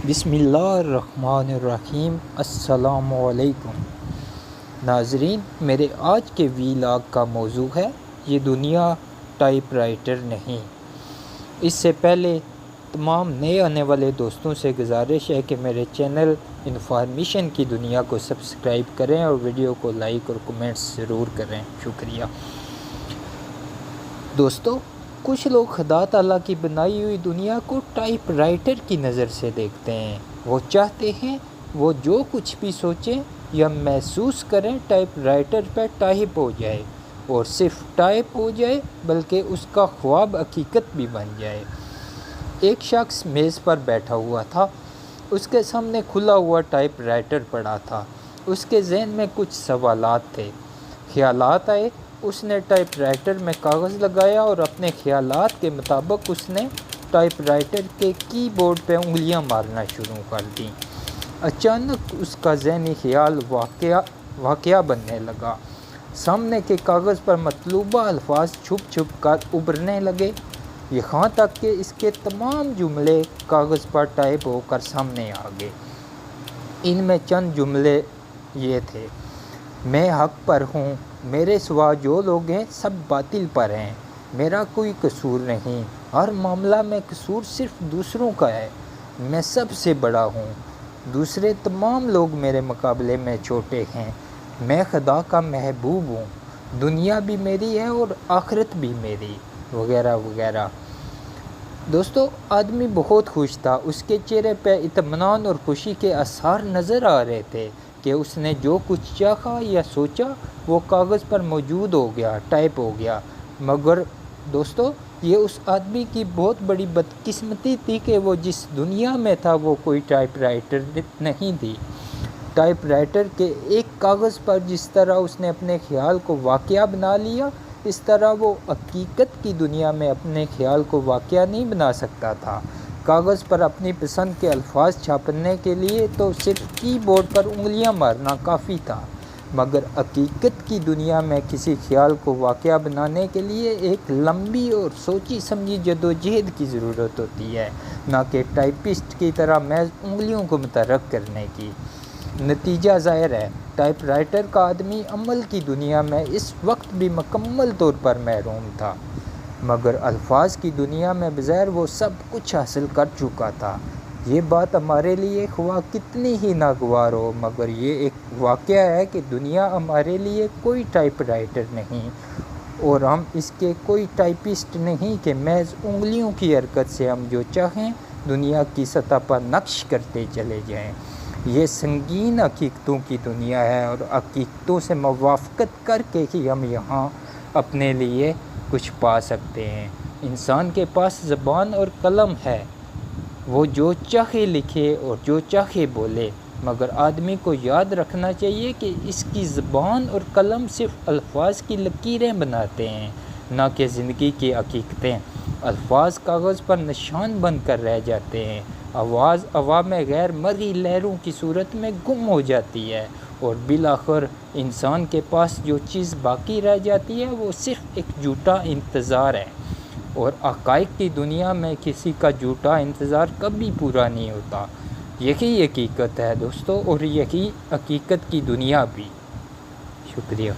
بسم اللہ الرحمن الرحیم۔ السلام علیکم ناظرین، میرے آج کے ویلاگ کا موضوع ہے یہ دنیا ٹائپ رائٹر نہیں۔ اس سے پہلے تمام نئے آنے والے دوستوں سے گزارش ہے کہ میرے چینل انفارمیشن کی دنیا کو سبسکرائب کریں اور ویڈیو کو لائک اور کمنٹس ضرور کریں۔ شکریہ دوستو۔ کچھ لوگ خدا تعالیٰ کی بنائی ہوئی دنیا کو ٹائپ رائٹر کی نظر سے دیکھتے ہیں۔ وہ چاہتے ہیں وہ جو کچھ بھی سوچیں یا محسوس کریں ٹائپ رائٹر پہ ٹائپ ہو جائے، اور صرف ٹائپ ہو جائے بلکہ اس کا خواب حقیقت بھی بن جائے۔ ایک شخص میز پر بیٹھا ہوا تھا، اس کے سامنے کھلا ہوا ٹائپ رائٹر پڑا تھا۔ اس کے ذہن میں کچھ سوالات تھے، خیالات آئے۔ اس نے ٹائپ رائٹر میں کاغذ لگایا اور اپنے خیالات کے مطابق اس نے ٹائپ رائٹر کے کی بورڈ پہ انگلیاں مارنا شروع کر دیں۔ اچانک اس کا ذہنی خیال واقعہ بننے لگا۔ سامنے کے کاغذ پر مطلوبہ الفاظ چھپ چھپ کر ابھرنے لگے، یہاں تک کہ اس کے تمام جملے کاغذ پر ٹائپ ہو کر سامنے آ گئے۔ ان میں چند جملے یہ تھے: میں حق پر ہوں، میرے سوا جو لوگ ہیں سب باطل پر ہیں، میرا کوئی قصور نہیں، ہر معاملہ میں قصور صرف دوسروں کا ہے، میں سب سے بڑا ہوں، دوسرے تمام لوگ میرے مقابلے میں چھوٹے ہیں، میں خدا کا محبوب ہوں، دنیا بھی میری ہے اور آخرت بھی میری، وغیرہ وغیرہ۔ دوستو، آدمی بہت خوش تھا، اس کے چہرے پہ اطمینان اور خوشی کے آثار نظر آ رہے تھے کہ اس نے جو کچھ چاہا یا سوچا وہ کاغذ پر موجود ہو گیا، ٹائپ ہو گیا۔ مگر دوستو، یہ اس آدمی کی بہت بڑی بدقسمتی تھی کہ وہ جس دنیا میں تھا وہ کوئی ٹائپ رائٹر نہیں تھی۔ ٹائپ رائٹر کے ایک کاغذ پر جس طرح اس نے اپنے خیال کو واقعہ بنا لیا، اس طرح وہ حقیقت کی دنیا میں اپنے خیال کو واقعہ نہیں بنا سکتا تھا۔ کاغذ پر اپنی پسند کے الفاظ چھاپنے کے لیے تو صرف کی بورڈ پر انگلیاں مارنا کافی تھا، مگر حقیقت کی دنیا میں کسی خیال کو واقعہ بنانے کے لیے ایک لمبی اور سوچی سمجھی جدوجہد کی ضرورت ہوتی ہے، نہ کہ ٹائپسٹ کی طرح محض انگلیوں کو متحرک کرنے کی۔ نتیجہ ظاہر ہے، ٹائپ رائٹر کا آدمی عمل کی دنیا میں اس وقت بھی مکمل طور پر محروم تھا، مگر الفاظ کی دنیا میں بظاہر وہ سب کچھ حاصل کر چکا تھا۔ یہ بات ہمارے لیے خواہ کتنی ہی ناگوار ہو، مگر یہ ایک واقعہ ہے کہ دنیا ہمارے لیے کوئی ٹائپ رائٹر نہیں، اور ہم اس کے کوئی ٹائپسٹ نہیں کہ محض انگلیوں کی حرکت سے ہم جو چاہیں دنیا کی سطح پر نقش کرتے چلے جائیں۔ یہ سنگین حقیقتوں کی دنیا ہے، اور حقیقتوں سے موافقت کر کے ہی ہم یہاں اپنے لیے کچھ پا سکتے ہیں۔ انسان کے پاس زبان اور قلم ہے، وہ جو چاہے لکھے اور جو چاہے بولے، مگر آدمی کو یاد رکھنا چاہیے کہ اس کی زبان اور قلم صرف الفاظ کی لکیریں بناتے ہیں، نہ کہ زندگی کی حقیقتیں۔ الفاظ کاغذ پر نشان بن کر رہ جاتے ہیں، آواز ہوا میں غیر مرئی لہروں کی صورت میں گم ہو جاتی ہے، اور بالآخر انسان کے پاس جو چیز باقی رہ جاتی ہے وہ صرف ایک جھوٹا انتظار ہے، اور حقائق کی دنیا میں کسی کا جھوٹا انتظار کبھی پورا نہیں ہوتا۔ یہی حقیقت ہے دوستو، اور یہی حقیقت کی دنیا بھی۔ شکریہ۔